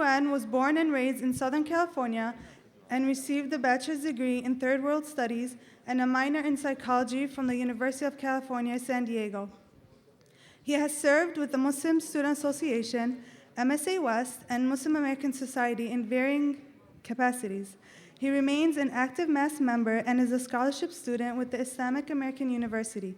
Wan was born and raised in Southern California and received a bachelor's degree in Third World Studies and a minor in psychology from the University of California, San Diego. He has served with the Muslim Student Association, MSA West, and Muslim American Society in varying capacities. He remains an active MAS member and is a scholarship student with the Islamic American University.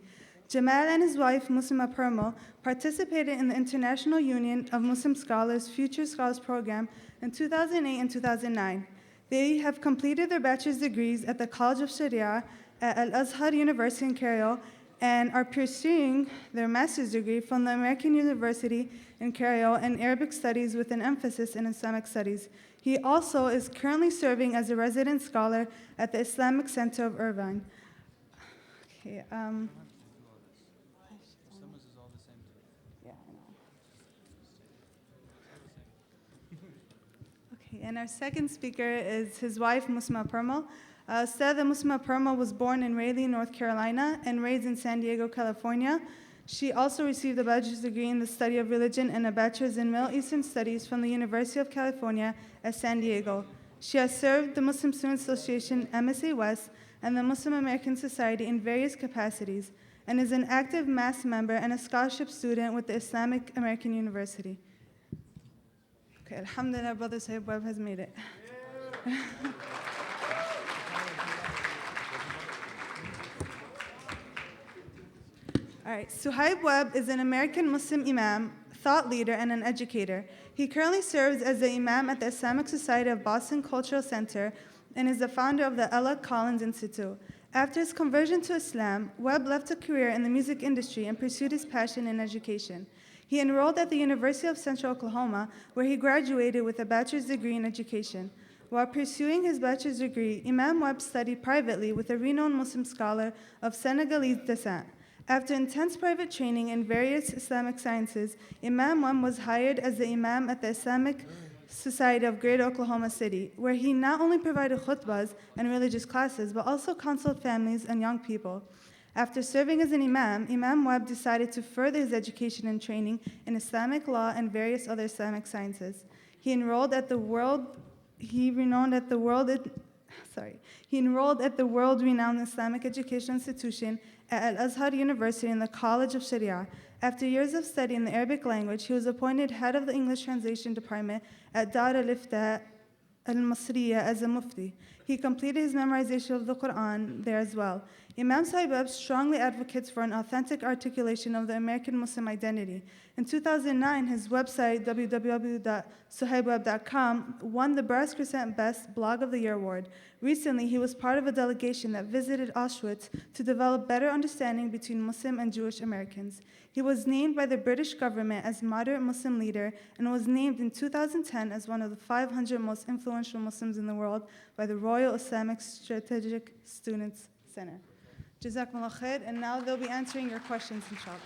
Jamal and his wife, Muslima Permo, participated in the International Union of Muslim Scholars Future Scholars Program in 2008 and 2009. They have completed their bachelor's degrees at the College of Sharia at Al-Azhar University in Cairo and are pursuing their master's degree from the American University in Cairo in Arabic Studies with an emphasis in Islamic Studies. He also is currently serving as a resident scholar at the Islamic Center of Irvine. Okay, and our second speaker is his wife, Muslima Permo. Ustadha Muslima Permo was born in Raleigh, North Carolina, and raised in San Diego, California. She also received a bachelor's degree in the study of religion and a bachelor's in Middle Eastern Studies from the University of California at San Diego. She has served the Muslim Student Association, MSA West, and the Muslim American Society in various capacities, and is an active MAS member and a scholarship student with the Islamic American University. Okay, alhamdulillah, Brother Suhaib Webb has made it. All right, Suhaib Webb is an American Muslim imam, thought leader, and an educator. He currently serves as the imam at the Islamic Society of Boston Cultural Center and is the founder of the Ella Collins Institute. After his conversion to Islam, Webb left a career in the music industry and pursued his passion in education. He enrolled at the University of Central Oklahoma, where he graduated with a bachelor's degree in education. While pursuing his bachelor's degree, Imam Webb studied privately with a renowned Muslim scholar of Senegalese descent. After intense private training in various Islamic sciences, Imam Webb was hired as the imam at the Islamic Society of Greater Oklahoma City, where he not only provided khutbahs and religious classes, but also counseled families and young people. After serving as an imam, Imam Webb decided to further his education and training in Islamic law and various other Islamic sciences. He enrolled at the world-renowned Islamic education institution at Al-Azhar University in the College of Sharia. After years of study in the Arabic language, he was appointed head of the English translation department at Dar al-Ifta al-Masriya as a mufti. He completed his memorization of the Quran there as well. Imam Suhaib Webb strongly advocates for an authentic articulation of the American Muslim identity. In 2009, his website, www.suhaibwebb.com, won the Brass Crescent Best Blog of the Year award. Recently, he was part of a delegation that visited Auschwitz to develop better understanding between Muslim and Jewish Americans. He was named by the British government as moderate Muslim leader and was named in 2010 as one of the 500 most influential Muslims in the world by the Royal Islamic Strategic Students Center. Jazakumullah khair, and now they'll be answering your questions, inshallah.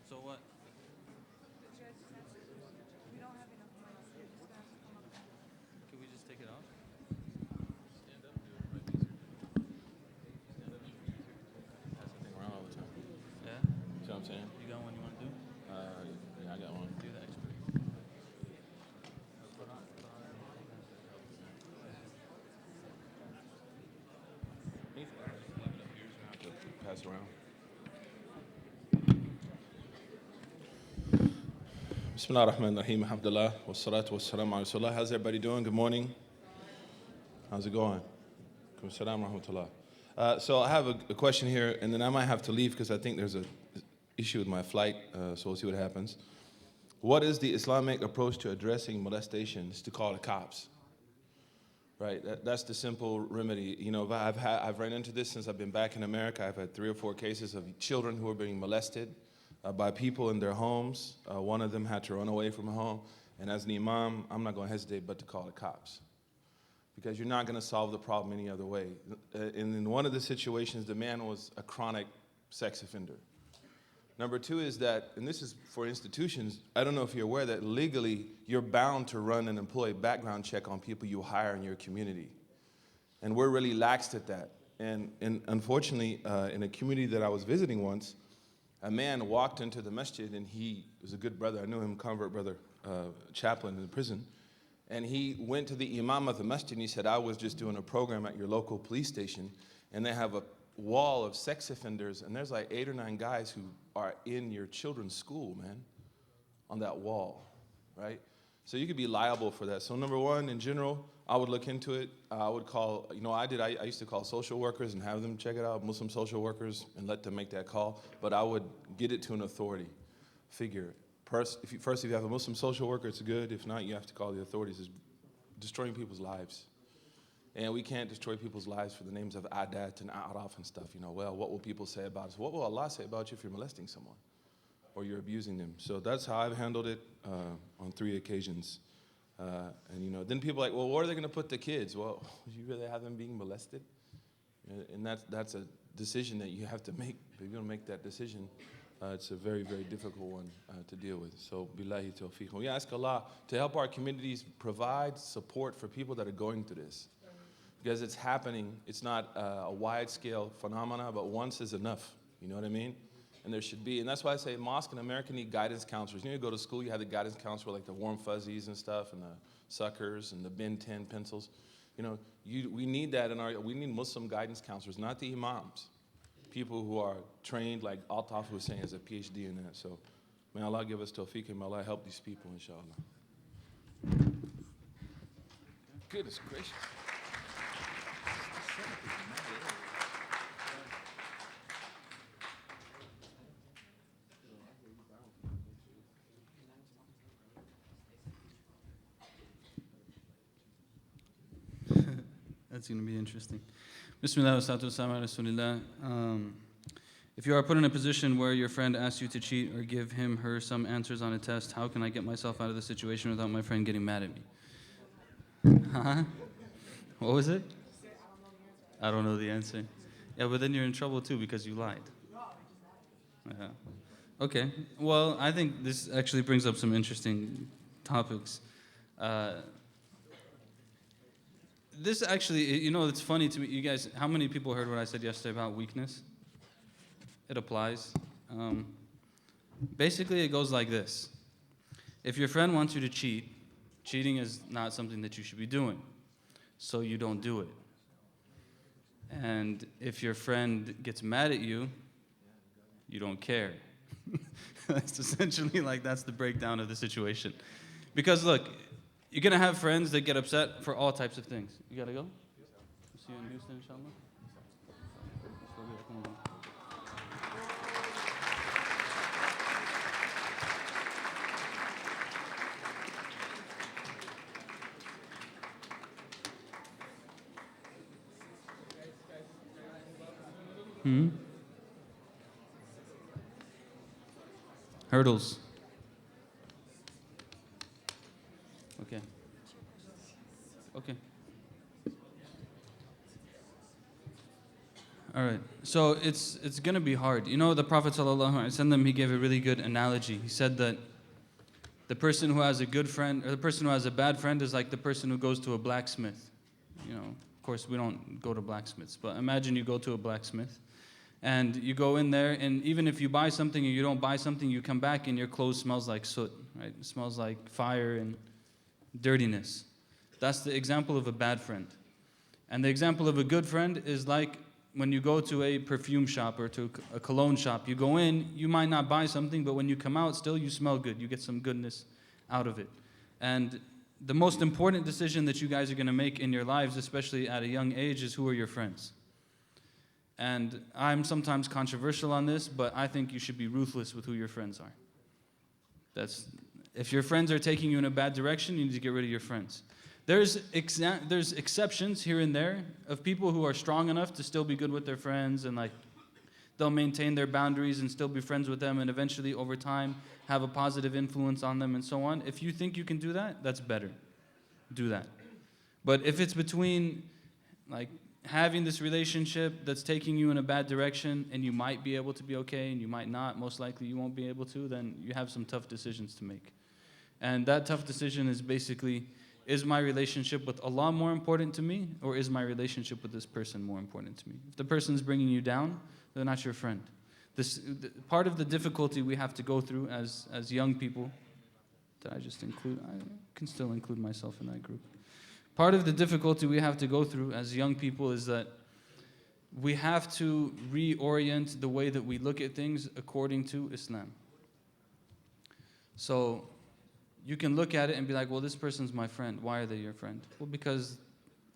So what? We don't have enough mics. You're just gonna have to come up. Can we just take it off? Stand up, do it right easier. Stand up, pass the thing around all the time. Yeah? See what I'm saying? You got one you want to do? Yeah, I got one. Do the expert. Pass around. Bismillah ar-Rahman ar-Rahim, alhamdulillah, wa salatu wa salam ala Rasulullah. How's everybody doing? Good morning. How's it going? Salam rahmatullah. So I have a question here, and then I might have to leave because I think there's an issue with my flight, so we'll see what happens. What is the Islamic approach to addressing molestation? It's to call the cops. Right, that's the simple remedy. You know, I've run into this since I've been back in America. I've had 3 or 4 cases of children who are being molested by people in their homes. One of them had to run away from home. And as an imam, I'm not going to hesitate but to call the cops. Because you're not going to solve the problem any other way. In one of the situations, the man was a chronic sex offender. Number 2 is that, and this is for institutions, I don't know if you're aware that legally you're bound to run an employee background check on people you hire in your community. And we're really laxed at that. And unfortunately, in a community that I was visiting once, a man walked into the masjid, and he was a good brother. I knew him, convert brother, chaplain in the prison. And he went to the imam of the masjid, and he said, I was just doing a program at your local police station, and they have a wall of sex offenders, and there's like 8 or 9 guys who are in your children's school, man, on that wall, right? So you could be liable for that. So number 1, in general, I would look into it. I would call, you know, I used to call social workers and have them check it out, Muslim social workers, and let them make that call. But I would get it to an authority figure. If you have a Muslim social worker, it's good. If not, you have to call the authorities. It's destroying people's lives. And we can't destroy people's lives for the names of adat and a'raf and stuff. You know, well, what will people say about us? What will Allah say about you if you're molesting someone or you're abusing them? So that's how I've handled it on 3 occasions. And, you know, then people are like, well, where are they going to put the kids? Well, you really have them being molested? And that's a decision that you have to make. If you're going to make that decision, it's a very, very difficult one to deal with. So, billahi tawfiq. We ask Allah to help our communities provide support for people that are going through this. Because it's happening. It's not a wide-scale phenomena, but once is enough. You know what I mean? And there should be. And that's why I say mosque in America need guidance counselors. You know, you go to school, you have the guidance counselor, like the warm fuzzies and stuff, and the suckers, and the bin 10 pencils. You know, we need that we need Muslim guidance counselors, not the imams. People who are trained, like Altaf was saying, has a PhD in that. So may Allah give us tawfiq, and may Allah help these people, inshallah. Goodness gracious. That's going to be interesting. Bismillah wa salatu wa salam ala Rasulillah. If you are put in a position where your friend asks you to cheat or give him, her some answers on a test, how can I get myself out of the situation without my friend getting mad at me? Huh? What was it? I don't know the answer. Yeah, but then you're in trouble too because you lied. Yeah. Okay. Well, I think this actually brings up some interesting topics. This actually, you know, it's funny to me. You guys, how many people heard what I said yesterday about weakness? It applies. Basically, it goes like this. If your friend wants you to cheat, cheating is not something that you should be doing, so you don't do it. And if your friend gets mad at you, you don't care. That's essentially that's the breakdown of the situation. Because look, you're going to have friends that get upset for all types of things. You got to go? See you in Houston, inshallah? Hurdles. Okay. Okay. All right. So it's going to be hard. You know, the Prophet ﷺ, he gave a really good analogy. He said that the person who has a good friend, or the person who has a bad friend, is like the person who goes to a blacksmith. You know, of course, we don't go to blacksmiths, but imagine you go to a blacksmith, and you go in there, and even if you buy something or you don't buy something, you come back and your clothes smells like soot, right? It smells like fire and dirtiness. That's the example of a bad friend. And the example of a good friend is like when you go to a perfume shop or to a cologne shop, you go in, you might not buy something, but when you come out, still you smell good. You get some goodness out of it. And the most important decision that you guys are going to make in your lives, especially at a young age, is who are your friends. And I'm sometimes controversial on this, but I think you should be ruthless with who your friends are. If your friends are taking you in a bad direction, you need to get rid of your friends. There's exceptions here and there of people who are strong enough to still be good with their friends, and like they'll maintain their boundaries and still be friends with them, and eventually over time have a positive influence on them and so on. If you think you can do that, that's better. Do that. But if it's between like having this relationship that's taking you in a bad direction, and you might be able to be okay and you might not, most likely you won't be able to, then you have some tough decisions to make. And that tough decision is basically, is my relationship with Allah more important to me, or is my relationship with this person more important to me? If the person's bringing you down, they're not your friend. Part of the difficulty we have to go through as young people, did I just include, I can still include myself in that group. Part of the difficulty we have to go through as young people is that we have to reorient the way that we look at things according to Islam. So you can look at it and be like, well, this person's my friend. Why are they your friend? Well, because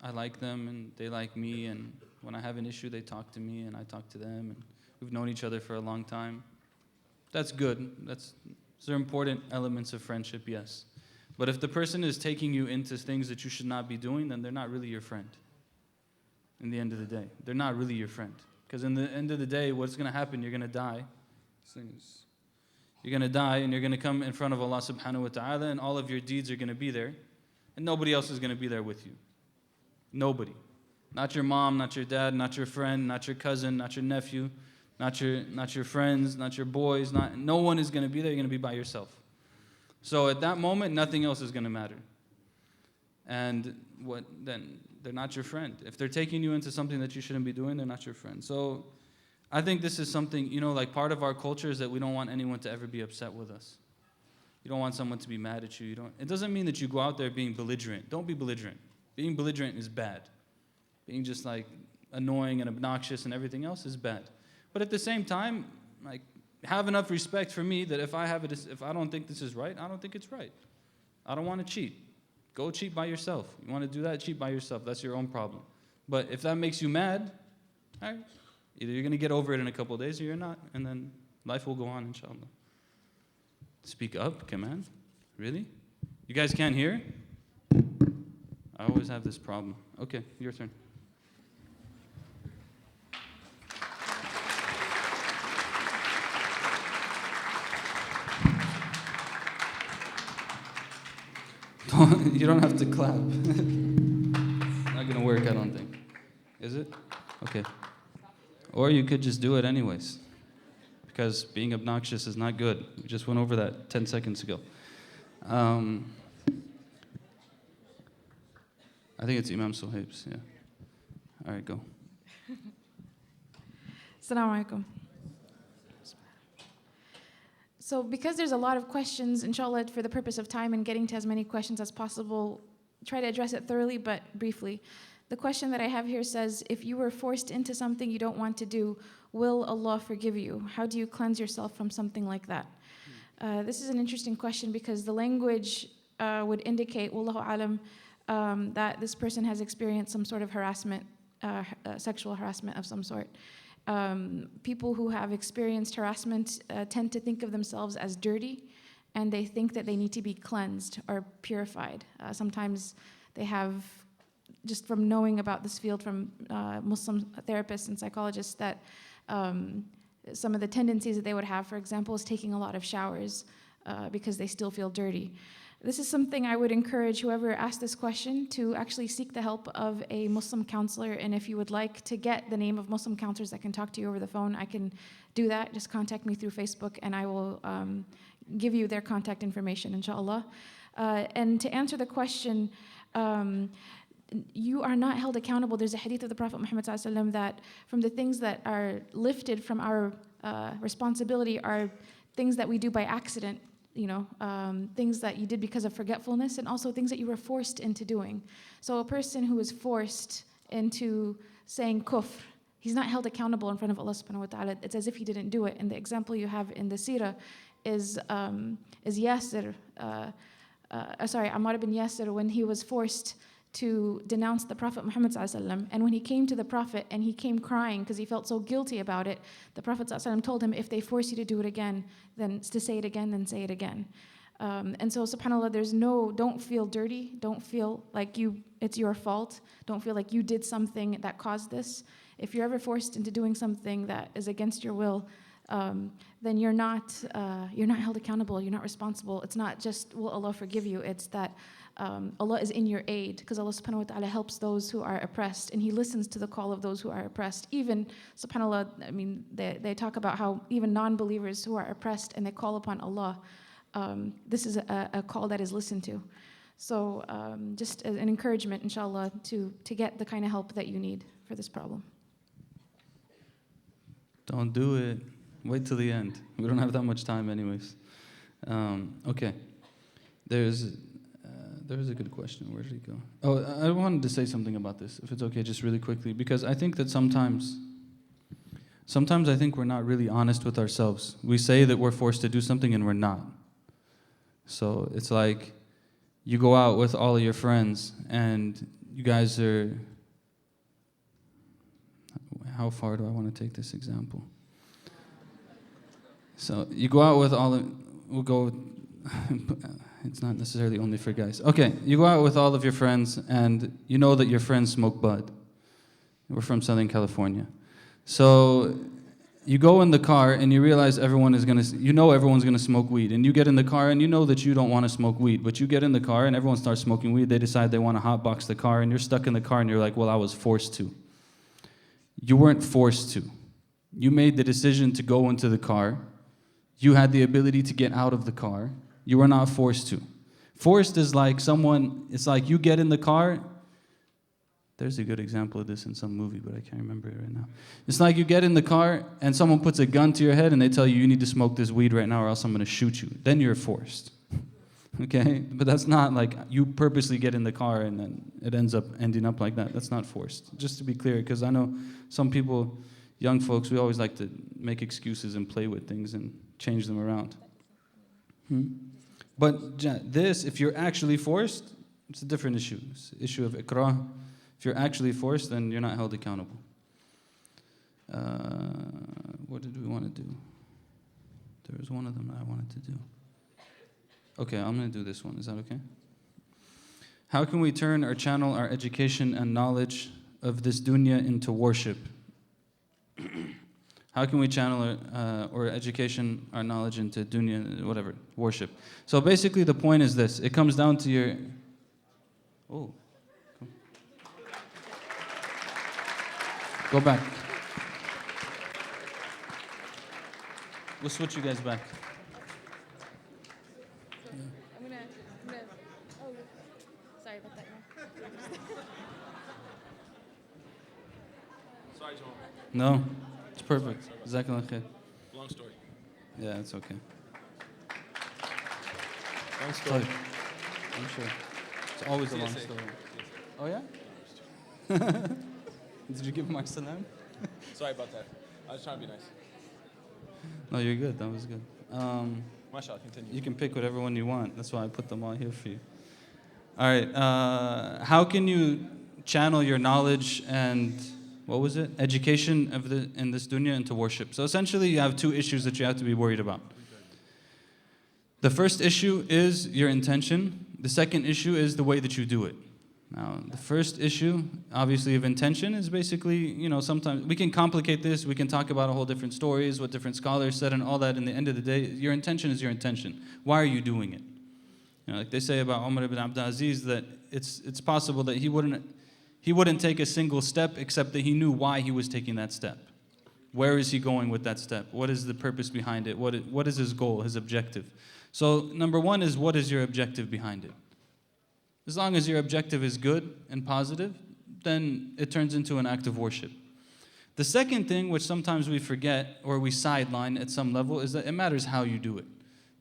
I like them and they like me, and when I have an issue, they talk to me and I talk to them, and we've known each other for a long time. That's good. Those are important elements of friendship, yes. But if the person is taking you into things that you should not be doing, then they're not really your friend. In the end of the day, they're not really your friend. Because in the end of the day, what's going to happen? You're going to die. You're going to die, and you're going to come in front of Allah subhanahu wa ta'ala, and all of your deeds are going to be there, and nobody else is going to be there with you. Nobody. Not your mom, not your dad, not your friend, not your cousin, not your nephew, not your friends, not your boys. No one is going to be there. You're going to be by yourself. So at that moment, nothing else is going to matter. And then they're not your friend. If they're taking you into something that you shouldn't be doing, they're not your friend. So I think this is something, like part of our culture is that we don't want anyone to ever be upset with us. You don't want someone to be mad at you. It doesn't mean that you go out there being belligerent. Don't be belligerent. Being belligerent is bad. Being just like annoying and obnoxious and everything else is bad. But at the same time, like, have enough respect for me that if I don't think this is right, I don't think it's right. I don't want to cheat. Go cheat by yourself. You want to do that, cheat by yourself. That's your own problem. But if that makes you mad, all right, either you're going to get over it in a couple of days or you're not, and then life will go on, inshallah. Speak up, come on. Really? You guys can't hear? I always have this problem. Okay, your turn. You don't have to clap. Not going to work, I don't think. Is it? Okay. Or you could just do it anyways, because being obnoxious is not good. We just went over that 10 seconds ago. I think it's Imam Suhaib's, yeah. All right, go. Assalamu alaikum. So because there's a lot of questions, inshallah, for the purpose of time and getting to as many questions as possible, try to address it thoroughly but briefly. The question that I have here says, if you were forced into something you don't want to do, will Allah forgive you? How do you cleanse yourself from something like that? This is an interesting question because the language would indicate, wallahu alam, that this person has experienced some sort of harassment, sexual harassment of some sort. People who have experienced harassment tend to think of themselves as dirty, and they think that they need to be cleansed or purified. Sometimes they have, just from knowing about this field from Muslim therapists and psychologists, that some of the tendencies that they would have, for example, is taking a lot of showers because they still feel dirty. This is something I would encourage whoever asked this question to actually seek the help of a Muslim counselor. And if you would like to get the name of Muslim counselors that can talk to you over the phone, I can do that. Just contact me through Facebook and I will give you their contact information, inshallah. And to answer the question, you are not held accountable. There's a hadith of the Prophet Muhammad ﷺ that from the things that are lifted from our responsibility are things that we do by accident. Things that you did because of forgetfulness, and also things that you were forced into doing. So a person who is forced into saying kufr, he's not held accountable in front of Allah subhanahu wa ta'ala. It's as if he didn't do it. And the example you have in the seerah is Yasir, Ammar ibn Yasir, when he was forced to denounce the Prophet Muhammad ﷺ. And when he came to the Prophet and he came crying because he felt so guilty about it, the Prophet ﷺ told him, if they force you to do it again, then to say it again, then say it again. And so, subhanAllah, don't feel dirty. Don't feel like it's your fault. Don't feel like you did something that caused this. If you're ever forced into doing something that is against your will, then you're not held accountable. You're not responsible. It's not just will Allah forgive you. It's that Allah is in your aid, because Allah subhanahu wa ta'ala helps those who are oppressed, and He listens to the call of those who are oppressed. Even, subhanAllah, I mean, they talk about how even non-believers who are oppressed and they call upon Allah, this is a call that is listened to. So just an encouragement, inshallah, to get the kind of help that you need for this problem. Don't do it. Wait till the end. We don't have that much time anyways. Okay. There was a good question. Where did he go? Oh, I wanted to say something about this, if it's okay, just really quickly, because I think that sometimes I think we're not really honest with ourselves. We say that we're forced to do something and we're not. So it's like you go out with all of your friends and you guys are... How far do I want to take this example? So you go out with all of... We'll go... It's not necessarily only for guys. Okay, you go out with all of your friends and you know that your friends smoke bud. We're from Southern California. So you go in the car and you realize everyone's gonna smoke weed. And you get in the car and you know that you don't want to smoke weed. But you get in the car and everyone starts smoking weed. They decide they want to hotbox the car and you're stuck in the car and you're like, well, I was forced to. You weren't forced to. You made the decision to go into the car. You had the ability to get out of the car. You were not forced to. Forced is like it's like you get in the car. There's a good example of this in some movie, but I can't remember it right now. It's like you get in the car and someone puts a gun to your head and they tell you need to smoke this weed right now or else I'm going to shoot you. Then you're forced. Okay? But that's not like you purposely get in the car and then it ending up like that. That's not forced. Just to be clear, because I know some people, young folks, we always like to make excuses and play with things and change them around. But this, if you're actually forced, it's a different issue. It's the issue of ikrah. If you're actually forced, then you're not held accountable. What did we want to do? There was one of them that I wanted to do. Okay, I'm going to do this one. Is that okay? How can we turn or channel our education and knowledge of this dunya into worship? How can we channel our education, our knowledge into dunya, whatever, worship? So basically the point is this. It comes down to your... Oh. Go back. We'll switch you guys back. I'm gonna oh, sorry about that. Sorry, Joel. No, it's perfect. Jazakallah khair. Long story. Yeah, it's okay. Long story. I'm sure. It's always a long CSA. story. Oh yeah? Did you give him our salam? Sorry about that. I was trying to be nice. No, you're good. That was good. MashaAllah, continue. You can pick whatever one you want. That's why I put them all here for you. All right. How can you channel your knowledge and, what was it? Education in this dunya into worship. So essentially you have two issues that you have to be worried about. The first issue is your intention. The second issue is the way that you do it. Now, the first issue, obviously, of intention is basically, sometimes we can complicate this. We can talk about a whole different stories, what different scholars said and all that. In the end of the day, your intention is your intention. Why are you doing it? Like they say about Umar ibn Abdul Aziz, that it's possible that he wouldn't take a single step except that he knew why he was taking that step. Where is he going with that step? What is the purpose behind it? What is his goal, his objective? So number one is, what is your objective behind it? As long as your objective is good and positive, then it turns into an act of worship. The second thing, which sometimes we forget or we sideline at some level, is that it matters how you do it.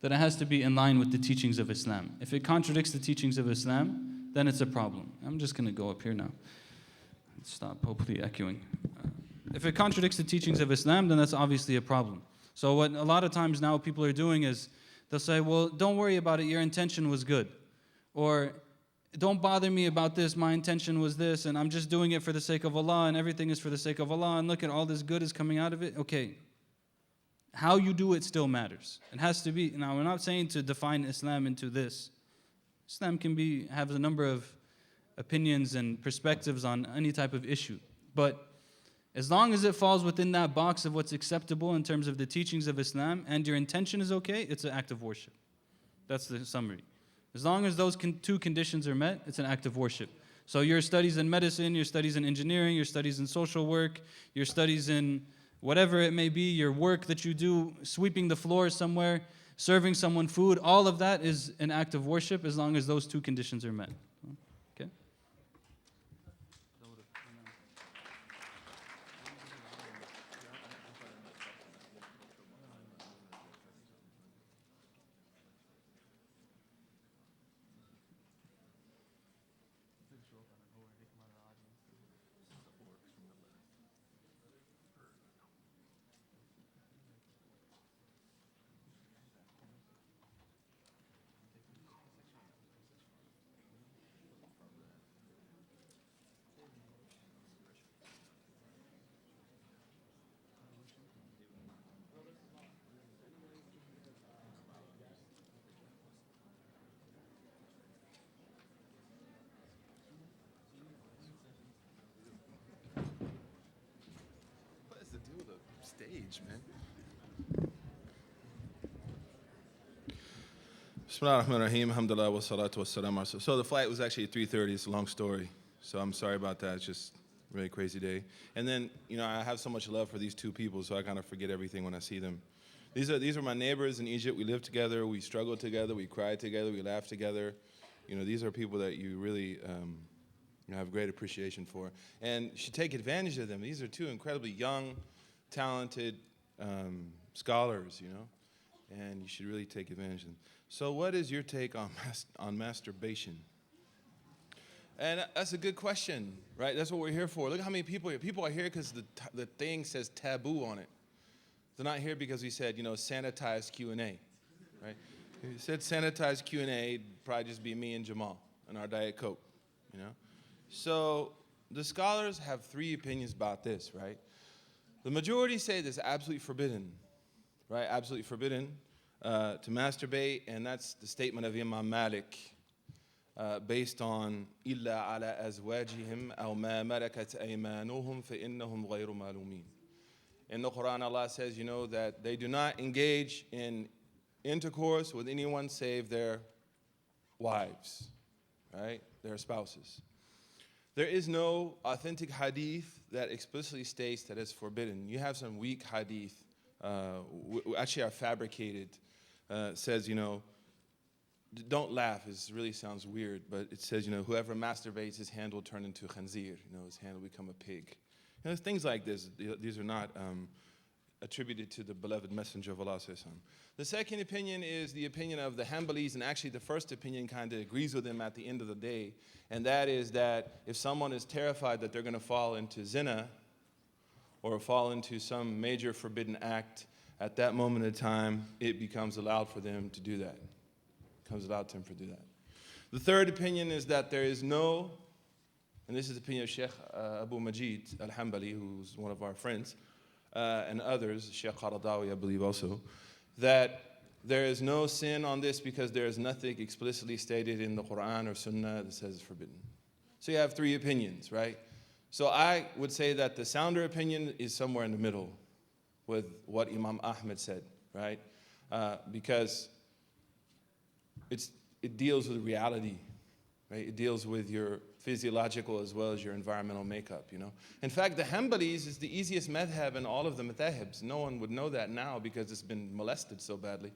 That it has to be in line with the teachings of Islam. If it contradicts the teachings of Islam, then it's a problem. I'm just going to go up here now. Stop, hopefully echoing. If it contradicts the teachings of Islam, then that's obviously a problem. So what a lot of times now people are doing is they'll say, well, don't worry about it, your intention was good. Or don't bother me about this, my intention was this, and I'm just doing it for the sake of Allah, and everything is for the sake of Allah, and look at all this good is coming out of it. Okay, how you do it still matters. It has to be, now we're not saying to define Islam into this. Islam can have a number of opinions and perspectives on any type of issue. But as long as it falls within that box of what's acceptable in terms of the teachings of Islam, and your intention is okay, it's an act of worship. That's the summary. As long as those two conditions are met, it's an act of worship. So your studies in medicine, your studies in engineering, your studies in social work, your studies in whatever it may be, your work that you do, sweeping the floor somewhere, serving someone food, all of that is an act of worship as long as those two conditions are met. Okay? What is the deal with the stage, man? Bismillah ar-Rahman ar-Rahim, alhamdulillah, wa salatu wa salam ala Rasul. So the flight was actually at 3:30. It's a long story. So I'm sorry about that. It's just a really crazy day. And then, I have so much love for these two people, so I kind of forget everything when I see them. These are my neighbors in Egypt. We lived together. We struggled together. We cried together. We laughed together. These are people that you really have great appreciation for. And you should take advantage of them. These are two incredibly young, talented scholars, and you should really take advantage of them. So what is your take on masturbation? And that's a good question, right? That's what we're here for. Look how many people are here. People are here because the thing says taboo on it. They're not here because we said, sanitized Q&A, right? If you said sanitized Q&A, it'd probably just be me and Jamal and our Diet Coke, So the scholars have three opinions about this, right? The majority say this is absolutely forbidden, right? Absolutely forbidden to masturbate, and that's the statement of Imam Malik based on إِلَّا عَلَى أَزْوَاجِهِمْ أَوْ مَا مَلَكَتْ أَيْمَانُهُمْ فَإِنَّهُمْ غَيْرُ مَلُومِينَ. In the Quran, Allah says, that they do not engage in intercourse with anyone save their wives, right? Their spouses. There is no authentic hadith that explicitly states that it's forbidden. You have some weak hadith, actually are fabricated, says, don't laugh, it really sounds weird, but it says, whoever masturbates, his hand will turn into khanzir, his hand will become a pig. Things like this, these are not attributed to the beloved messenger of Allah. The second opinion is the opinion of the Hanbalis, and actually the first opinion kind of agrees with them at the end of the day, and that is that if someone is terrified that they're going to fall into zina or fall into some major forbidden act, at that moment in time, it becomes allowed for them to do that. It becomes allowed to them to do that. The third opinion is that there is no, and this is the opinion of Sheikh Abu Majid al-Hanbali, who's one of our friends, and others, Sheikh Qaradawi, I believe also, that there is no sin on this because there is nothing explicitly stated in the Quran or Sunnah that says it's forbidden. So you have three opinions, right? So I would say that the sounder opinion is somewhere in the middle with what Imam Ahmed said, right? Because it deals with reality, right? It deals with your physiological as well as your environmental makeup, In fact, the Hanbalis is the easiest madhab in all of the madhabs. No one would know that now because it's been molested so badly.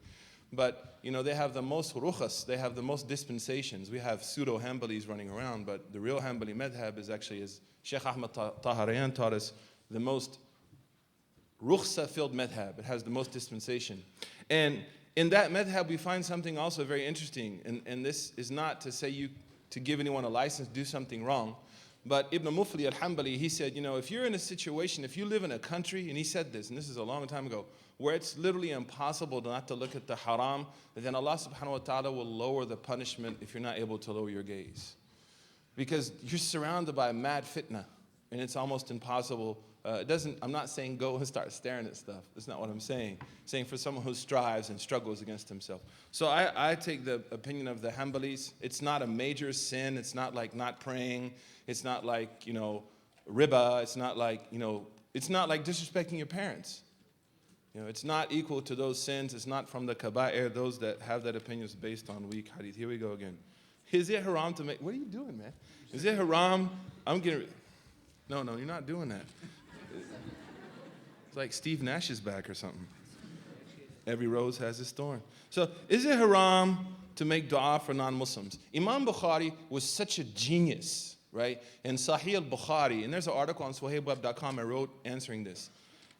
But, they have the most rukhas, they have the most dispensations. We have pseudo-Hanbalis running around, but the real Hanbali madhab is actually, as Sheikh Ahmad Taharayan taught us, the most rukhsa-filled madhab. It has the most dispensation. And in that madhab, we find something also very interesting. And this is not to say to give anyone a license to do something wrong, But Ibn Mufli al-Hanbali, he said, if you're in a situation, if you live in a country, and he said this, and this is a long time ago, where it's literally impossible not to look at the haram, then Allah subhanahu wa ta'ala will lower the punishment if you're not able to lower your gaze. Because you're surrounded by mad fitna, and it's almost impossible. I'm not saying go and start staring at stuff. That's not what I'm saying. I'm saying for someone who strives and struggles against himself. So I take the opinion of the Hanbalis. It's not a major sin. It's not like not praying. It's not like, riba. It's not like disrespecting your parents. It's not equal to those sins. It's not from the kaba'ir. Those that have that opinion is based on weak hadith. Here we go again. Is it haram to make... What are you doing, man? Is it haram... No, you're not doing that. It's like Steve Nash is back or something. Every rose has its thorn. So, is it haram to make dua for non-Muslims? Imam Bukhari was such a genius, right? In Sahih al-Bukhari, and there's an article on SuhaibWebb.com I wrote answering this.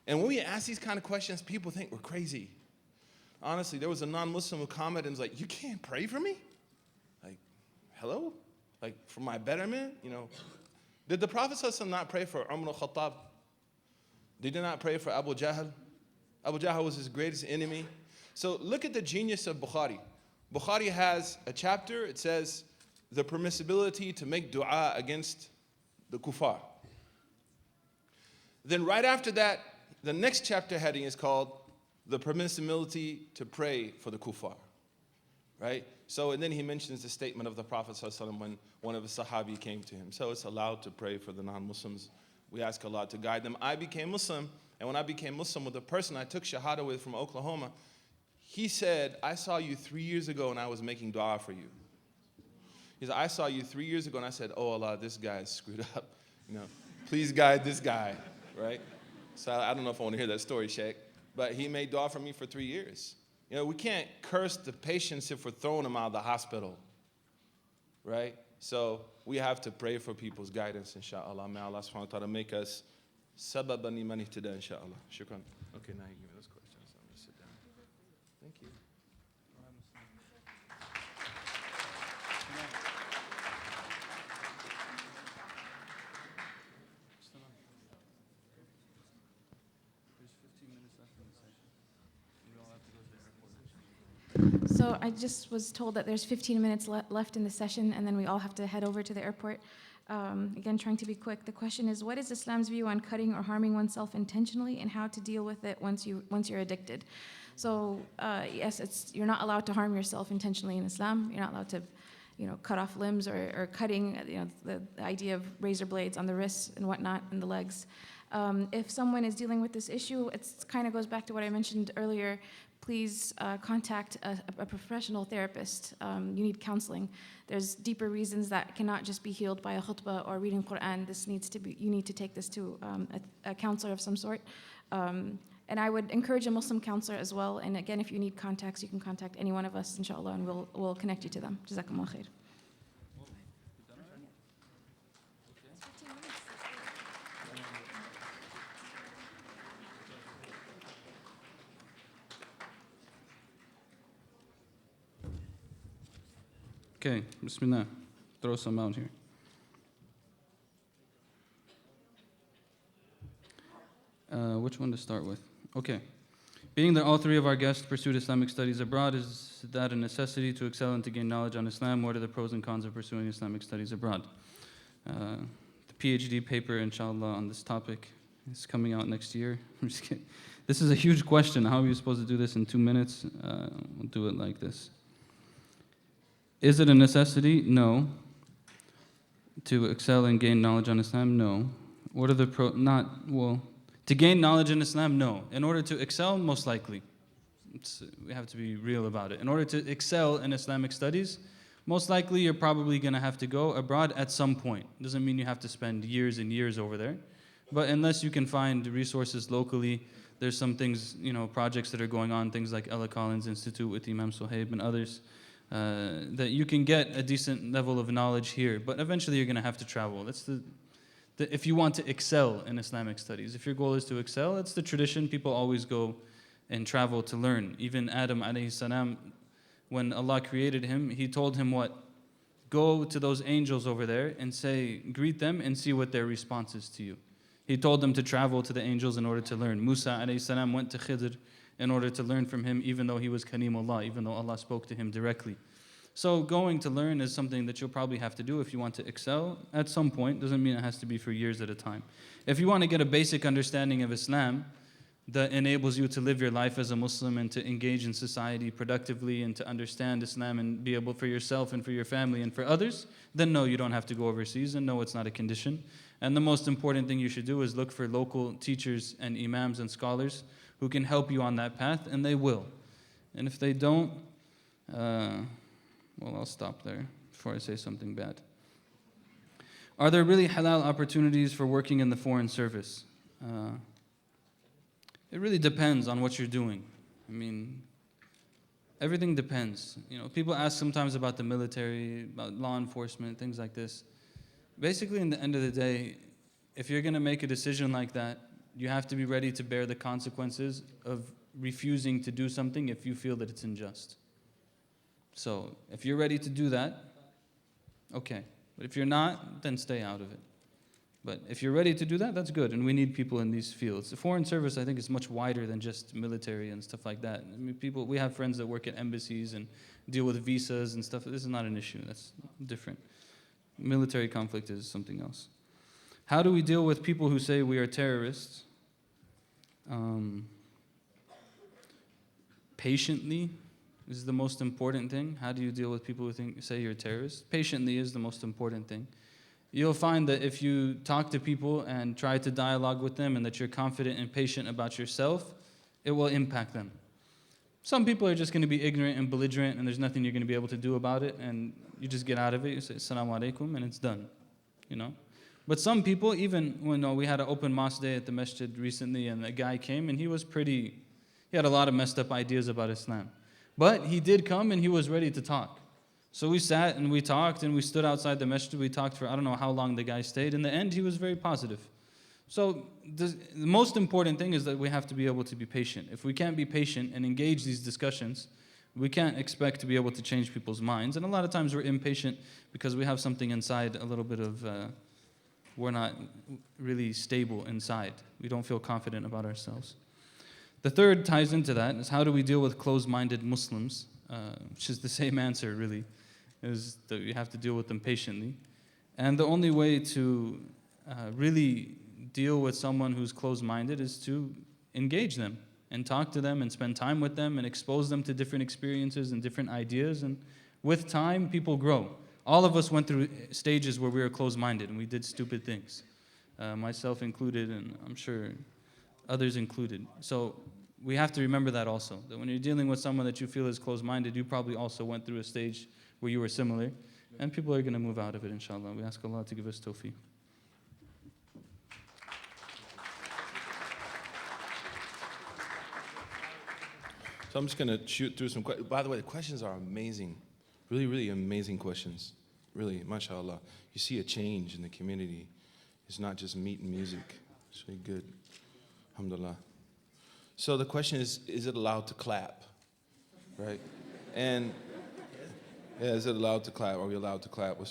And when we ask these kind of questions, people think we're crazy. Honestly, there was a non-Muslim who commented and was like, you can't pray for me? Like, hello? Like, for my betterment? Did the Prophet ﷺ not pray for Umar al-Khattab? Did he not pray for Abu Jahl? Abu Jahl was his greatest enemy. So look at the genius of Bukhari. Bukhari has a chapter, it says, the permissibility to make dua against the kuffar. Then right after that, the next chapter heading is called the permissibility to pray for the kuffar. Right? So, and then he mentions the statement of the Prophet ﷺ when one of the Sahabi came to him. So it's allowed to pray for the non-Muslims. We ask Allah to guide them. I became Muslim, and when I became Muslim with a person I took Shahada with from Oklahoma, he said, I saw you 3 years ago and I was making dua for you. He said, I saw you 3 years ago and I said, oh Allah, this guy is screwed up. Please guide this guy, right? So I don't know if I want to hear that story, Sheikh, but he made dua for me for 3 years. We can't curse the patients if we're throwing them out of the hospital, right? So we have to pray for people's guidance, inshallah. May Allah subhanahu wa ta'ala make us sababan liman ihtada, inshallah. Shukran. Okay, now you give me those questions. I'm going to sit down. Thank you. So I just was told that there's 15 minutes left in the session, and then we all have to head over to the airport. Again, trying to be quick. The question is, what is Islam's view on cutting or harming oneself intentionally, and how to deal with it once you're addicted? So yes, you're not allowed to harm yourself intentionally in Islam. You're not allowed to, cut off limbs or cutting. The idea of razor blades on the wrists and whatnot and the legs. If someone is dealing with this issue, it kind of goes back to what I mentioned earlier. Please contact a professional therapist. You need counseling. There's deeper reasons that cannot just be healed by a khutbah or reading Quran. You need to take this to a counselor of some sort. And I would encourage a Muslim counselor as well. And again, if you need contacts, you can contact any one of us, inshallah, and we'll connect you to them. Jazakumullah khair. Okay, bismillah. Throw some out here. Which one to start with? Okay. Being that all three of our guests pursued Islamic studies abroad, is that a necessity to excel and to gain knowledge on Islam? What are the pros and cons of pursuing Islamic studies abroad? The PhD paper, inshallah, on this topic is coming out next year. I'm just kidding. This is a huge question. How are you supposed to do this in 2 minutes? We'll do it like this. Is it a necessity? No. To excel and gain knowledge on Islam? No. What are the to gain knowledge in Islam? No. In order to excel? Most likely. We have to be real about it. In order to excel in Islamic studies, most likely you're probably going to have to go abroad at some point. Doesn't mean you have to spend years and years over there. But unless you can find resources locally, there's some things, projects that are going on, things like Ella Collins Institute with Imam Suhaib and others, that you can get a decent level of knowledge here, but eventually you're going to have to travel. That's if you want to excel in Islamic studies. If your goal is to excel, it's the tradition. People always go and travel to learn. Even Adam alayhi salam, when Allah created him, He told him what? go to those angels over there and say, greet them and see what their response is to you. He told them to travel to the angels in order to learn. Musa alayhi salam went to Khidr in order to learn from him, even though he was Kalimullah, even though Allah spoke to him directly. So going to learn is something that you'll probably have to do if you want to excel at some point. Doesn't mean it has to be for years at a time. If you want to get a basic understanding of Islam that enables you to live your life as a Muslim and to engage in society productively and to understand Islam and be able for yourself and for your family and for others, then no, you don't have to go overseas, and no, it's not a condition. And the most important thing you should do is look for local teachers and imams and scholars who can help you on that path, and they will. And if they don't, well, I'll stop there before I say something bad. Are there really halal opportunities for working in the foreign service? It really depends on what you're doing. I mean, everything depends. You know, people ask sometimes about the military, about law enforcement, things like this. Basically, in the end of the day, if you're going to make a decision like that, you have to be ready to bear the consequences of refusing to do something if you feel that it's unjust. So, if you're ready to do that, okay. But if you're not, then stay out of it. But if you're ready to do that, that's good, and we need people in these fields. The foreign service, I think, is much wider than just military and stuff like that. I mean, we have friends that work at embassies and deal with visas and stuff. This is not an issue. That's different. Military conflict is something else. How do we deal with people who say we are terrorists? Patiently is the most important thing. How do you deal with people who say you're terrorists? Patiently is the most important thing. You'll find that if you talk to people and try to dialogue with them and that you're confident and patient about yourself, it will impact them. Some people are just going to be ignorant and belligerent, and there's nothing you're going to be able to do about it, and you just get out of it, you say assalamu alaikum, and it's done, you know. But some people, even when we had an open mosque day at the masjid recently, and a guy came and he had a lot of messed up ideas about Islam. But he did come and he was ready to talk. So we sat and we talked and we stood outside the masjid. We talked for I don't know how long the guy stayed. In the end, he was very positive. So the most important thing is that we have to be able to be patient. If we can't be patient and engage these discussions, we can't expect to be able to change people's minds. And a lot of times we're impatient because we have something inside, a little bit of, we're not really stable inside. We don't feel confident about ourselves. The third ties into that is how do we deal with closed-minded Muslims, which is the same answer really, is that you have to deal with them patiently. And the only way to really deal with someone who's closed-minded is to engage them and talk to them and spend time with them and expose them to different experiences and different ideas. And with time, people grow. All of us went through stages where we were closed-minded and we did stupid things, myself included, and I'm sure others included. So we have to remember that also, that when you're dealing with someone that you feel is closed-minded, you probably also went through a stage where you were similar, and people are going to move out of it, inshallah. We ask Allah to give us tawfiq. So I'm just going to shoot through some questions. By the way, the questions are amazing. Really, really amazing questions. Really, mashallah. You see a change in the community. It's not just meat and music. It's really good. Alhamdulillah. So the question is it allowed to clap? Right? And yeah, is it allowed to clap? Are we allowed to clap? We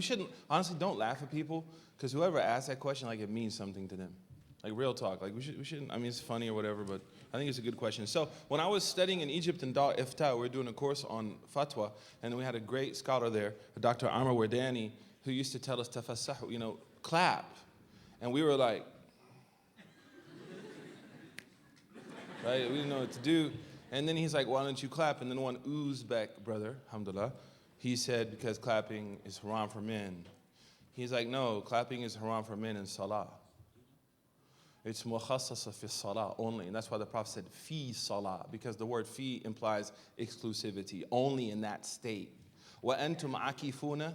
shouldn't, honestly, don't laugh at people, because whoever asks that question, like, it means something to them. Like, real talk. Like, we shouldn't, I mean, it's funny or whatever, but I think it's a good question. So when I was studying in Egypt in Dar Ifta, we were doing a course on fatwa, and we had a great scholar there, Dr. Amr Wardani, who used to tell us, tafassahu, clap. And we were like, right? We didn't know what to do. And then he's like, why don't you clap? And then one Uzbek brother, alhamdulillah, he said, because clapping is haram for men. He's like, no, clapping is haram for men in salah. It's mukhassasa fi salah only. And that's why the Prophet said, fi salah, because the word fi implies exclusivity, only in that state. Wa antum akifuna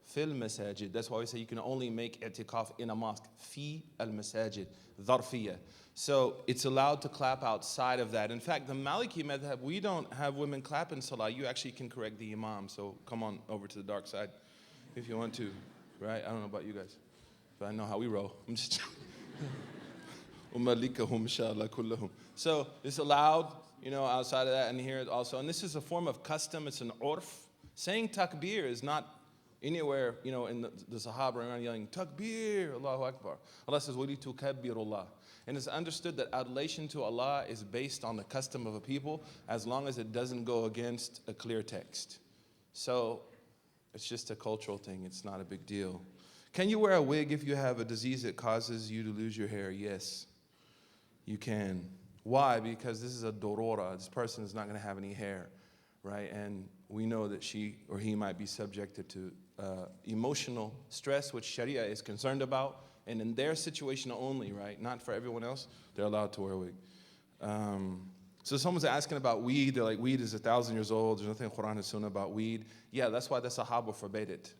fil masajid. That's why we say you can only make i'tikaf in a mosque. Fi al-masajid, dharfiyah. So it's allowed to clap outside of that. In fact, the Maliki madhab, we don't have women clap in salah. You actually can correct the imam. So come on over to the dark side if you want to, right? I don't know about you guys, but I know how we roll. I'm just So it's allowed, outside of that, and here also. And this is a form of custom. It's an urf. Saying takbir is not Anywhere, in the Sahaba around yelling, Takbir, Allahu Akbar. Allah says, وَلِي تُكَبِّرُ اللَّهِ. And it's understood that adulation to Allah is based on the custom of a people as long as it doesn't go against a clear text. So it's just a cultural thing. It's not a big deal. Can you wear a wig if you have a disease that causes you to lose your hair? Yes, you can. Why? Because this is a dorora. This person is not going to have any hair, right? And we know that she or he might be subjected to emotional stress, which Sharia is concerned about. And in their situation only, right? Not for everyone else, they're allowed to wear a wig. So someone's asking about weed. They're like, weed is 1,000 years old. There's nothing in Quran and Sunnah about weed. Yeah, that's why the Sahaba forbade it.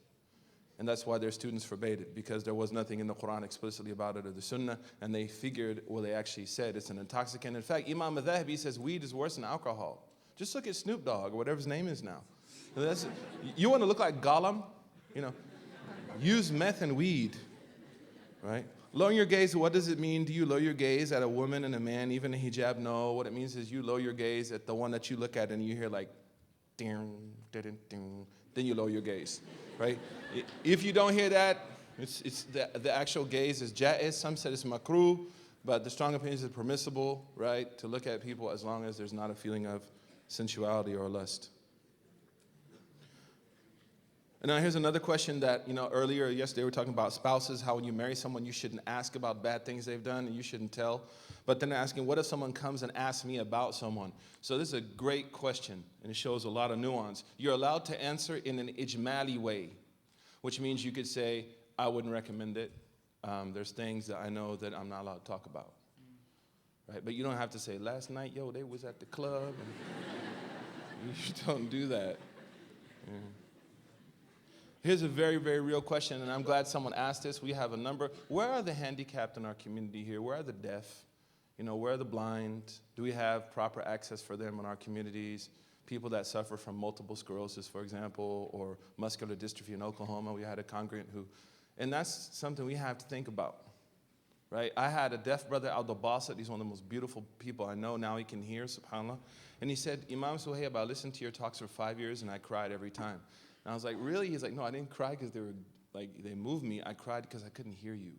And that's why their students forbade it, because there was nothing in the Quran explicitly about it or the Sunnah, and they figured, well, they actually said it's an intoxicant. In fact, Imam al-Dhahabi says weed is worse than alcohol. Just look at Snoop Dogg, or whatever his name is now. You want to look like Gollum? Use meth and weed, right? Lower your gaze, what does it mean? Do you lower your gaze at a woman and a man, even a hijab? No, what it means is you lower your gaze at the one that you look at and you hear like, ding, ding, ding, then you lower your gaze. Right? If you don't hear that, it's the actual gaze is jaiz. Some said it's makruh, but the strong opinion is it's permissible, right, to look at people as long as there's not a feeling of sensuality or lust. And now here's another question that, earlier yesterday we were talking about spouses, how when you marry someone you shouldn't ask about bad things they've done and you shouldn't tell. But then asking, what if someone comes and asks me about someone? So this is a great question, and it shows a lot of nuance. You're allowed to answer in an ijmali way, which means you could say, I wouldn't recommend it. There's things that I know that I'm not allowed to talk about. Right? But you don't have to say, last night, they was at the club. And you don't do that. Yeah. Here's a very, very real question, and I'm glad someone asked this. We have a number. Where are the handicapped in our community here? Where are the deaf? Where are the blind? Do we have proper access for them in our communities? People that suffer from multiple sclerosis, for example, or muscular dystrophy in Oklahoma. We had a congregant who, and that's something we have to think about, right? I had a deaf brother, Abdul Basit. He's one of the most beautiful people I know. Now he can hear, subhanAllah. And he said, Imam Suhaib, I listened to your talks for 5 years and I cried every time. And I was like, really? He's like, no, I didn't cry because they moved me. I cried because I couldn't hear you.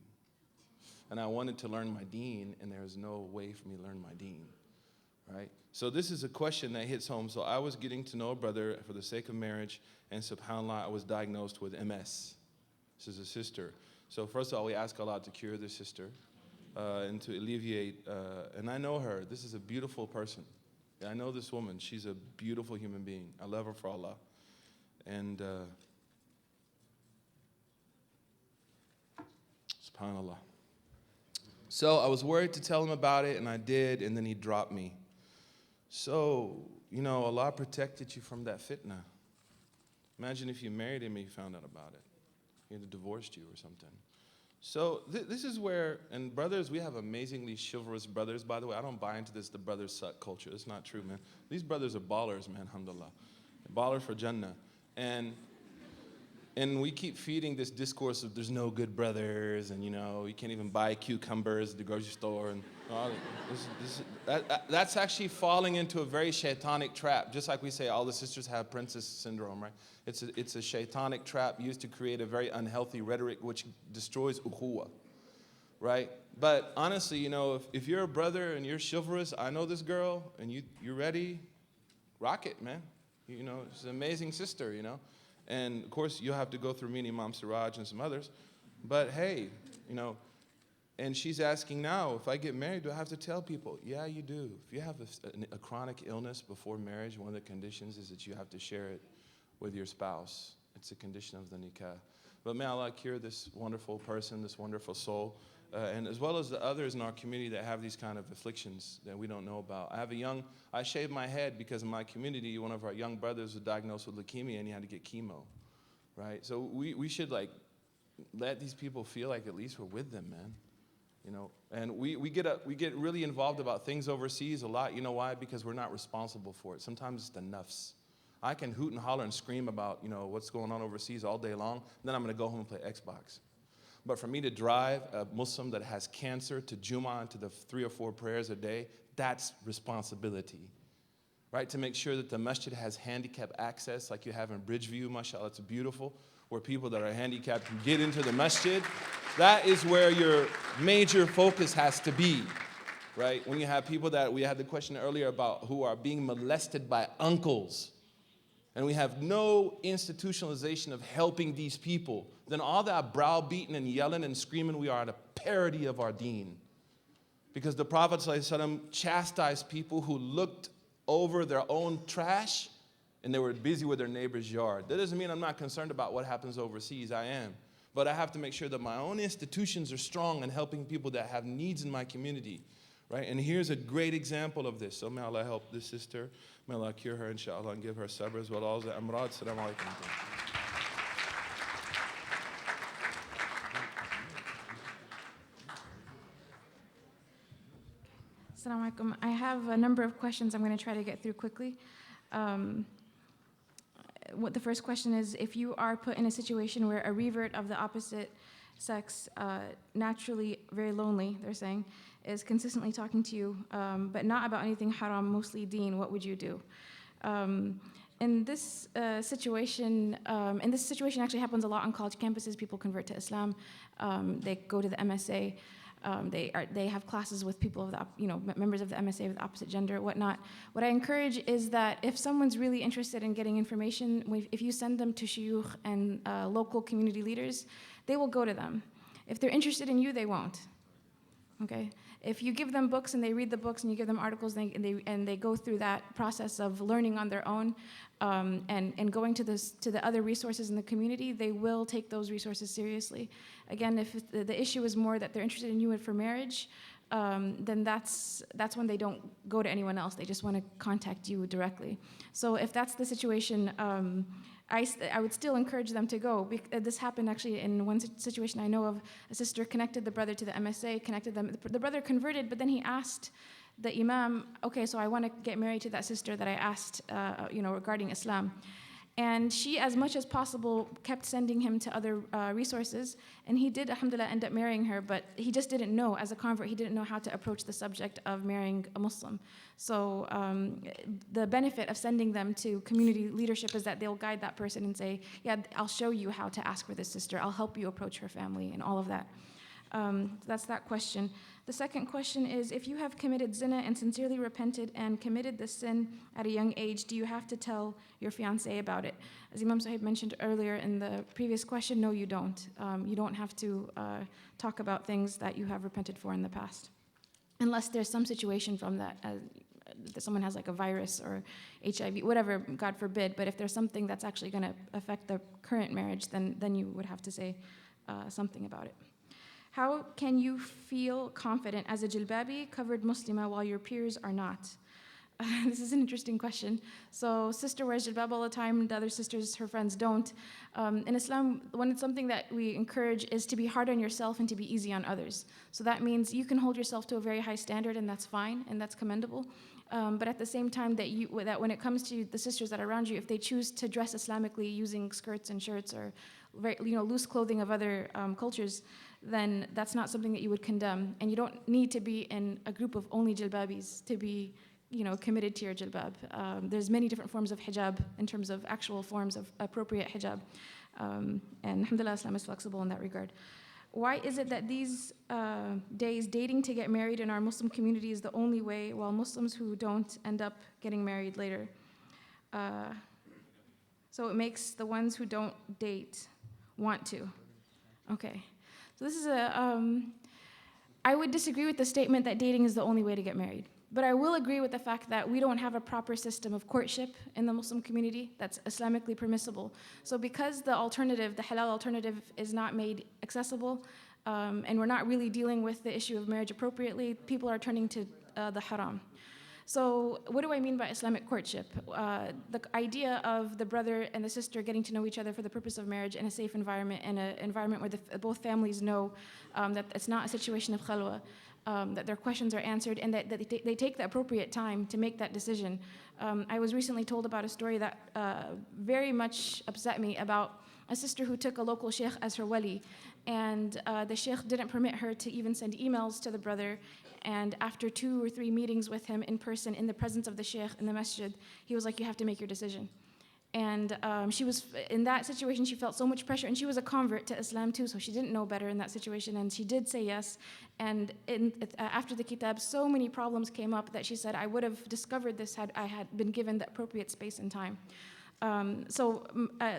And I wanted to learn my deen, and there was no way for me to learn my deen, right? So this is a question that hits home. So I was getting to know a brother for the sake of marriage, and subhanAllah, I was diagnosed with MS. This is a sister. So first of all, we ask Allah to cure this sister and to alleviate, and I know her. This is a beautiful person. I know this woman. She's a beautiful human being. I love her for Allah. And subhanAllah. So I was worried to tell him about it, and I did, and then he dropped me. So, Allah protected you from that fitna. Imagine if you married him and he found out about it. He had divorced you or something. So this is where, and brothers, we have amazingly chivalrous brothers. By the way, I don't buy into this, the brothers suck culture. It's not true, man. These brothers are ballers, man, alhamdulillah. Ballers for Jannah. And we keep feeding this discourse of there's no good brothers, and you can't even buy cucumbers at the grocery store, and all that's actually falling into a very shaitanic trap. Just like we say, all the sisters have princess syndrome, right? It's a shaitanic trap used to create a very unhealthy rhetoric which destroys ukhuwah, right? But honestly, if you're a brother and you're chivalrous, I know this girl, and you're ready, rock it, man. She's an amazing sister, And, of course, you'll have to go through me and Imam Siraj and some others. But, hey, and she's asking now, if I get married, do I have to tell people? Yeah, you do. If you have a chronic illness before marriage, one of the conditions is that you have to share it with your spouse. It's a condition of the nikah. But may Allah cure this wonderful person, this wonderful soul, and as well as the others in our community that have these kind of afflictions that we don't know about. I shaved my head because in my community, one of our young brothers was diagnosed with leukemia and he had to get chemo, right? So we should let these people feel like at least we're with them, man. And we get really involved about things overseas a lot. You know why? Because we're not responsible for it. Sometimes it's the nafs. I can hoot and holler and scream about, what's going on overseas all day long, and then I'm going to go home and play Xbox. But for me to drive a Muslim that has cancer to Jummah and to the 3 or 4 prayers a day, that's responsibility, right? To make sure that the masjid has handicap access like you have in Bridgeview, mashallah, it's beautiful, where people that are handicapped can get into the masjid. That is where your major focus has to be, right? When you have people that, we had the question earlier about who are being molested by uncles, and we have no institutionalization of helping these people, then all that browbeating and yelling and screaming, we are at a parody of our deen. Because the Prophet ﷺ chastised people who looked over their own trash and they were busy with their neighbor's yard. That doesn't mean I'm not concerned about what happens overseas. I am. But I have to make sure that my own institutions are strong in helping people that have needs in my community. Right? And here's a great example of this. So may Allah help this sister. May Allah cure her, inshallah, and give her sabr as well. All the amrad. Assalamu alaikum. Assalamu alaikum. I have a number of questions I'm going to try to get through quickly. What the first question is, if you are put in a situation where a revert of the opposite sex, naturally very lonely, they're saying, is consistently talking to you, but not about anything haram, mostly deen, what would you do? In this situation actually happens a lot on college campuses. People convert to Islam. They go to the MSA. They have classes with people of the, members of the MSA of the opposite gender, whatnot. What I encourage is that if someone's really interested in getting information, if you send them to shuyukh and local community leaders, they will go to them. If they're interested in you, they won't. Okay? If you give them books and they read the books and you give them articles and they go through that process of learning on their own and going to the other resources in the community, they will take those resources seriously. Again, if the issue is more that they're interested in you for marriage, then that's when they don't go to anyone else. They just want to contact you directly. So if that's the situation, I would still encourage them to go. This happened actually in one situation I know of. A sister connected the brother to the MSA, connected them. The brother converted, but then he asked the imam, okay, so I want to get married to that sister that I asked, regarding Islam. And she, as much as possible, kept sending him to other resources. And he did, alhamdulillah, end up marrying her, but he just didn't know, as a convert, he didn't know how to approach the subject of marrying a Muslim. So the benefit of sending them to community leadership is that they'll guide that person and say, yeah, I'll show you how to ask for this sister. I'll help you approach her family and all of that. That's that question. The second question is, if you have committed zina and sincerely repented and committed the sin at a young age, do you have to tell your fiancé about it? As Imam Suhaib mentioned earlier in the previous question, no, you don't. You don't have to talk about things that you have repented for in the past, unless there's some situation from that, that someone has like a virus or HIV, whatever, God forbid. But if there's something that's actually going to affect the current marriage, then you would have to say something about it. How can you feel confident as a jilbabi covered Muslima while your peers are not? This is an interesting question. So sister wears jilbab all the time, the other sisters, her friends, don't. In Islam, something that we encourage is to be hard on yourself and to be easy on others. So that means you can hold yourself to a very high standard, and that's fine, and that's commendable. But at the same time, that when it comes to the sisters that are around you, if they choose to dress Islamically using skirts and shirts or very, loose clothing of other cultures, then that's not something that you would condemn. And you don't need to be in a group of only jilbabis to be committed to your jilbab. There's many different forms of hijab in terms of actual forms of appropriate hijab. And alhamdulillah, Islam is flexible in that regard. Why is it that these days dating to get married in our Muslim community is the only way, while Muslims who don't end up getting married later? So it makes the ones who don't date want to. Okay. So this is I would disagree with the statement that dating is the only way to get married. But I will agree with the fact that we don't have a proper system of courtship in the Muslim community that's Islamically permissible. So because the alternative, the halal alternative, is not made accessible, and we're not really dealing with the issue of marriage appropriately, people are turning to the haram. So what do I mean by Islamic courtship? The idea of the brother and the sister getting to know each other for the purpose of marriage in a safe environment, in an environment where both families know that it's not a situation of khalwa, that their questions are answered, and that they take the appropriate time to make that decision. I was recently told about a story that very much upset me about a sister who took a local sheikh as her wali, and the sheikh didn't permit her to even send emails to the brother. And after 2 or 3 meetings with him in person, in the presence of the sheikh in the masjid, he was like, "You have to make your decision." And she was, in that situation, she felt so much pressure, and she was a convert to Islam too, so she didn't know better in that situation, and she did say yes. And after the kitab, so many problems came up that she said, I would have discovered this had I had been given the appropriate space and time.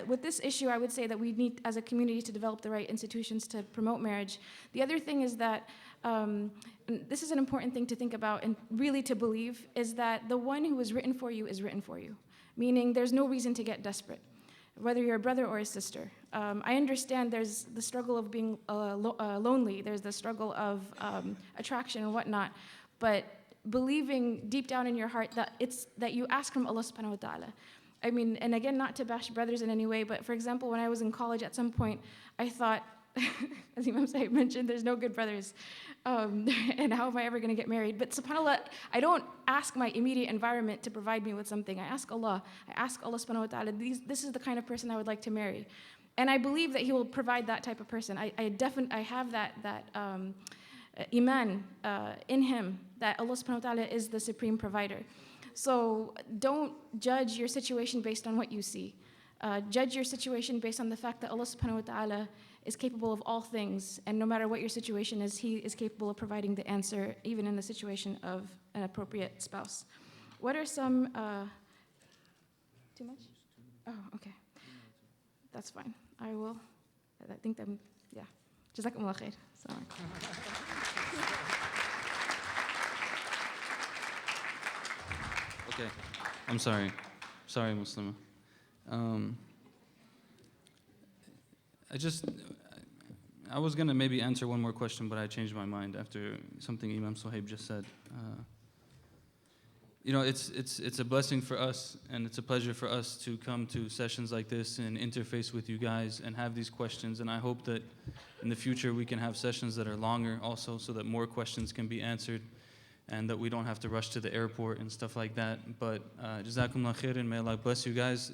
With this issue, I would say that we need, as a community, to develop the right institutions to promote marriage. The other thing is that, and this is an important thing to think about and really to believe, is that the one who is written for you is written for you. Meaning there's no reason to get desperate, whether you're a brother or a sister. I understand there's the struggle of being lonely, there's the struggle of attraction and whatnot, but believing deep down in your heart that you ask from Allah subhanahu wa ta'ala. I mean, and again, not to bash brothers in any way, but for example, when I was in college at some point, I thought, as Imam Sahib mentioned, there's no good brothers. And how am I ever going to get married? But subhanAllah, I don't ask my immediate environment to provide me with something. I ask Allah. I ask Allah subhanahu wa ta'ala, this is the kind of person I would like to marry. And I believe that He will provide that type of person. I have that iman in Him, that Allah subhanahu wa ta'ala is the supreme provider. So don't judge your situation based on what you see. Judge your situation based on the fact that Allah subhanahu wa ta'ala is capable of all things, and no matter what your situation is, He is capable of providing the answer, even in the situation of an appropriate spouse. What are some... Too much? Oh, okay. That's fine. I will. I think that, yeah. Jazakumullah khair. Okay, I'm sorry. Sorry, Muslima. I was gonna maybe answer one more question, but I changed my mind after something Imam Suhaib just said. You know, it's a blessing for us, and it's a pleasure for us to come to sessions like this and interface with you guys and have these questions. And I hope that in the future we can have sessions that are longer also, so that more questions can be answered, and that we don't have to rush to the airport and stuff like that. But Jazakumullah khair, and may Allah bless you guys.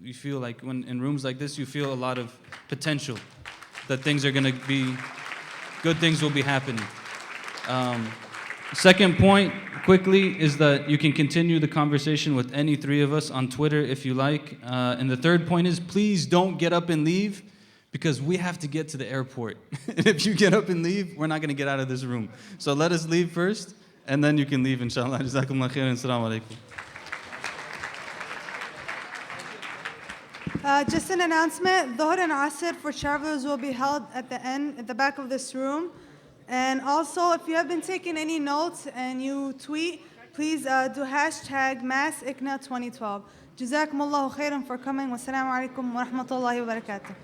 You feel like when in rooms like this, you feel a lot of potential, that things are gonna be, good things will be happening. Second point, quickly, is that you can continue the conversation with any 3 of us on Twitter if you like. And the third point is, please don't get up and leave, because we have to get to the airport. And if you get up and leave, we're not gonna get out of this room. So let us leave first, and then you can leave, inshallah. Jazakumullah khair, and assalamu alaikum. Just an announcement, Dhuhr and Asr for travelers will be held at the end, at the back of this room. And also, if you have been taking any notes and you tweet, please do hashtag MAS-ICNA 2012. Jazakumullahu khairan for coming. Wassalamu alaikum wa rahmatullahi wa barakatuh.